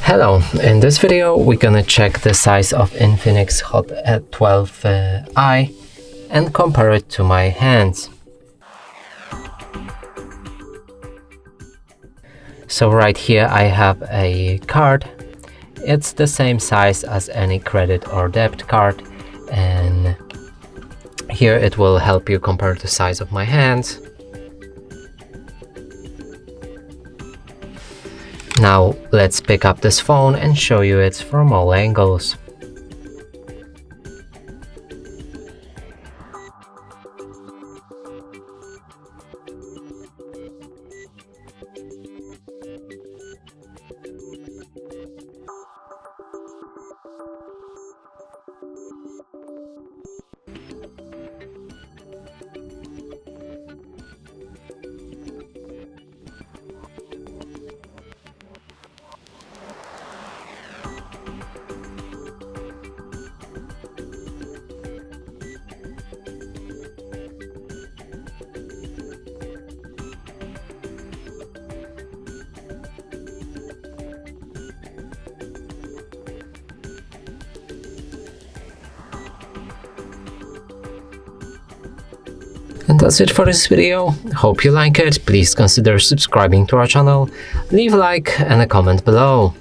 Hello, in this video we're gonna check the size of INFINIX Hot at 12i and compare it to my hands. So right here I have a card. It's the same size as any credit or debit card, and here it will help you compare the size of my hands. Now let's pick up this phone and show you it from all angles. And that's it for this video. Hope you like it. Please consider subscribing to our channel, leave a like and a comment below.